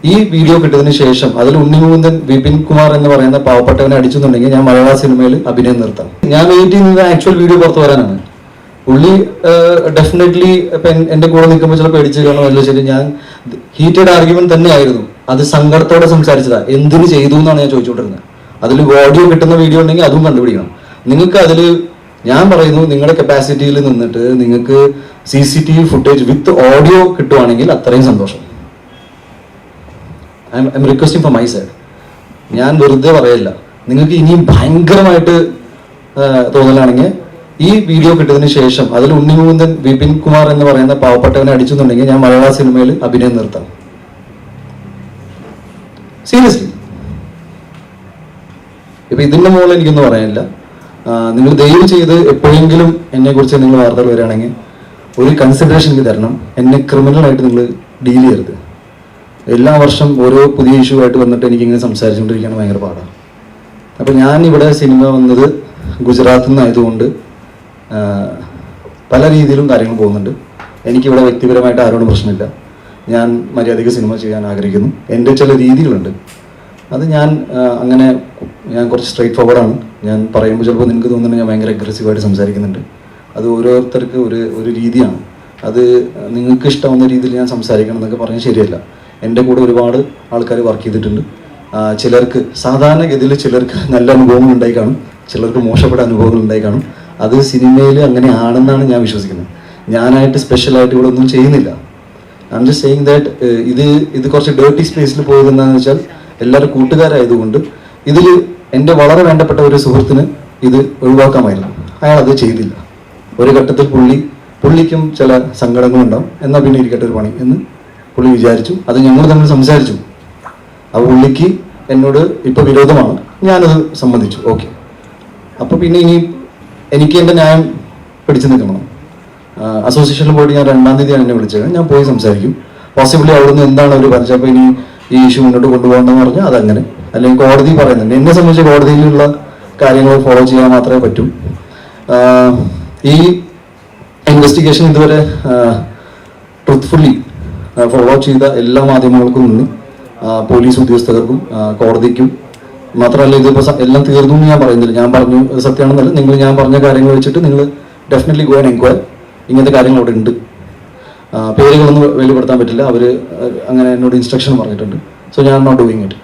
ഈ വീഡിയോ കിട്ടിയതിനു ശേഷം അതിൽ ഉണ്ണിമുകുന്ദൻ വിപിൻ കുമാർ എന്ന് പറയുന്ന പാവപ്പെട്ടവനെ അടിച്ചെന്നുണ്ടെങ്കിൽ ഞാൻ മലയാള സിനിമയിൽ അഭിനയം നിർത്താം. ഞാൻ വെയിറ്റ് ചെയ്യുന്നത് ആക്ച്വൽ വീഡിയോ പുറത്തു വരാനാണ്. പുള്ളി ഡെഫിനറ്റ്ലി ഇപ്പം എൻ്റെ കൂടെ നിൽക്കുമ്പോൾ ചിലപ്പോൾ പേടിച്ച് കാണുമല്ലോ. ശരി, ഞാൻ ഹീറ്റഡ് ആർഗ്യുമെന്റ് തന്നെയായിരുന്നു. അത് സങ്കടത്തോടെ സംസാരിച്ചതാ. എന്തിനു ചെയ്തു എന്നാണ് ഞാൻ ചോദിച്ചുകൊണ്ടിരുന്നത്. അതിൽ ഓഡിയോ കിട്ടുന്ന വീഡിയോ ഉണ്ടെങ്കിൽ അതും കണ്ടുപിടിക്കണം. നിങ്ങൾക്ക് അതിൽ ഞാൻ പറയുന്നു, നിങ്ങളുടെ കപ്പാസിറ്റിയിൽ നിന്നിട്ട് നിങ്ങൾക്ക് CCTV ഫുട്ടേജ് വിത്ത് ഓഡിയോ കിട്ടുവാണെങ്കിൽ അത്രയും സന്തോഷം. I M requesting from my side. ഞാൻ വെറുതെ പറയല്ല. നിങ്ങൾക്ക് ഇനിയും ഭയങ്കരമായിട്ട് തോന്നലാണെങ്കിൽ ഈ വീഡിയോ കിട്ടിയതിന് ശേഷം അതിൽ ഉണ്ണിമുകുന്ദൻ വിപിൻ കുമാർ എന്ന് പറയുന്ന പാവപ്പെട്ടവനെ അടിച്ചെന്നുണ്ടെങ്കിൽ ഞാൻ മലയാള സിനിമയിൽ അഭിനയം നിർത്താം. സീരിയസ്ലി. ഇപ്പൊ ഇതിന്റെ മുകളിൽ എനിക്കൊന്നും പറയാനില്ല. നിങ്ങൾ ദയവ് ചെയ്ത് എപ്പോഴെങ്കിലും എന്നെ കുറിച്ച് നിങ്ങൾ വാർത്തകൾ വരികയാണെങ്കിൽ ഒരു കൺസിഡറേഷൻ എനിക്ക് തരണം. എന്നെ ക്രിമിനലായിട്ട് നിങ്ങൾ ഡീൽ ചെയ്യരുത്. എല്ലാ വർഷം ഓരോ പുതിയ ഇഷ്യൂ ആയിട്ട് വന്നിട്ട് എനിക്കിങ്ങനെ സംസാരിച്ചുകൊണ്ടിരിക്കുകയാണ് ഭയങ്കര പാടാണ്. അപ്പം ഞാൻ ഇവിടെ സിനിമ വന്നത് ഗുജറാത്തിൽ നിന്നായതുകൊണ്ട് പല രീതിയിലും കാര്യങ്ങൾ പോകുന്നുണ്ട്. എനിക്കിവിടെ വ്യക്തിപരമായിട്ട് ആരോടും പ്രശ്നമില്ല. ഞാൻ മര്യാദയ്ക്ക് സിനിമ ചെയ്യാൻ ആഗ്രഹിക്കുന്നു. എൻ്റെ ചില രീതികളുണ്ട്. അത് ഞാൻ കുറച്ച് സ്ട്രൈറ്റ് ഫോർവേഡാണ്. ഞാൻ പറയുമ്പോൾ ചിലപ്പോൾ നിങ്ങൾക്ക് തോന്നുന്നത് ഞാൻ ഭയങ്കര അഗ്രസീവായിട്ട് സംസാരിക്കുന്നുണ്ട്. അത് ഓരോരുത്തർക്ക് ഒരു രീതിയാണ്. അത് നിങ്ങൾക്ക് ഇഷ്ടമാവുന്ന രീതിയിൽ ഞാൻ സംസാരിക്കണം എന്നൊക്കെ പറഞ്ഞാൽ ശരിയല്ല. എൻ്റെ കൂടെ ഒരുപാട് ആൾക്കാർ വർക്ക് ചെയ്തിട്ടുണ്ട്. ചിലർക്ക് സാധാരണഗതിയിൽ ചിലർക്ക് നല്ല അനുഭവങ്ങൾ ഉണ്ടായി കാണും, ചിലർക്ക് മോശപ്പെട്ട അനുഭവങ്ങൾ ഉണ്ടായി കാണും. അത് സിനിമയിൽ അങ്ങനെ ആണെന്നാണ് ഞാൻ വിശ്വസിക്കുന്നത്. ഞാനായിട്ട് സ്പെഷ്യലായിട്ട് ഇവിടെ ഒന്നും ചെയ്യുന്നില്ല. I am just saying that ഇത് കുറച്ച് ഡേർട്ടി സ്പേസിൽ പോയത് എന്താണെന്ന് വെച്ചാൽ എല്ലാവരും കൂട്ടുകാരായതുകൊണ്ട് ഇതിൽ എൻ്റെ വളരെ വേണ്ടപ്പെട്ട ഒരു സുഹൃത്തിന് ഇത് ഒഴിവാക്കാമായിരുന്നു. അയാൾ അത് ചെയ്തില്ല. ഒരു ഘട്ടത്തിൽ പുള്ളിക്കും ചില സങ്കടങ്ങളുണ്ടാവും. എന്നാൽ പിന്നെ ഇരിക്കട്ടെ ഒരു പണി എന്ന് പുള്ളി വിചാരിച്ചു. അത് ഞങ്ങൾ തമ്മിൽ സംസാരിച്ചു. ആ പുള്ളിക്ക് എന്നോട് ഇപ്പൊ വിരോധമാണ്. ഞാനത് സമ്മതിച്ചു. ഓക്കെ. അപ്പൊ പിന്നെ ഇനി എനിക്ക് എൻ്റെ ന്യായം പിടിച്ചു നിൽക്കണം. അസോസിയേഷനിൽ പോയിട്ട് ഞാൻ 2-ാം തീയതിയാണ് എന്നെ വിളിച്ചത്. ഞാൻ പോയി സംസാരിക്കും. പോസിബിളി അവിടുന്ന് എന്താണ് അവർ പറഞ്ഞത്, അപ്പോൾ ഇനി ഈ ഇഷ്യൂ മുന്നോട്ട് കൊണ്ടുപോകണമെന്ന് പറഞ്ഞാൽ അതങ്ങനെ. അല്ലെങ്കിൽ കോടതി പറയുന്നുണ്ട്. എന്നെ സംബന്ധിച്ച് കോടതിയിലുള്ള കാര്യങ്ങൾ ഫോളോ ചെയ്യാൻ മാത്രമേ പറ്റൂ. ഈ ഇൻവെസ്റ്റിഗേഷൻ ഇതുവരെ ട്രൂത്ത്ഫുള്ളി ഫോളോ ചെയ്ത എല്ലാ മാധ്യമങ്ങൾക്കും നിന്ന് പോലീസ് ഉദ്യോഗസ്ഥർക്കും കോടതിക്കും മാത്രമല്ല, ഇതിപ്പോൾ എല്ലാം തീർന്നു എന്ന് ഞാൻ പറയുന്നില്ല. ഞാൻ പറഞ്ഞു സത്യമാണെന്നല്ല. ഞാൻ പറഞ്ഞ കാര്യങ്ങൾ വെച്ചിട്ട് നിങ്ങൾ ഡെഫിനറ്റ്ലി ഗോ ആൻഡ് എൻക്വയർ. ഇങ്ങനത്തെ കാര്യങ്ങൾ അവിടെ ഉണ്ട്. പേരുകളൊന്നും വെളിപ്പെടുത്താൻ പറ്റില്ല. അവർ അങ്ങനെ എന്നോട് ഇൻസ്ട്രക്ഷൻ പറഞ്ഞിട്ടുണ്ട്. സോ ഞാൻ നോട്ട് ഡൂയിങ് ഇറ്റ്.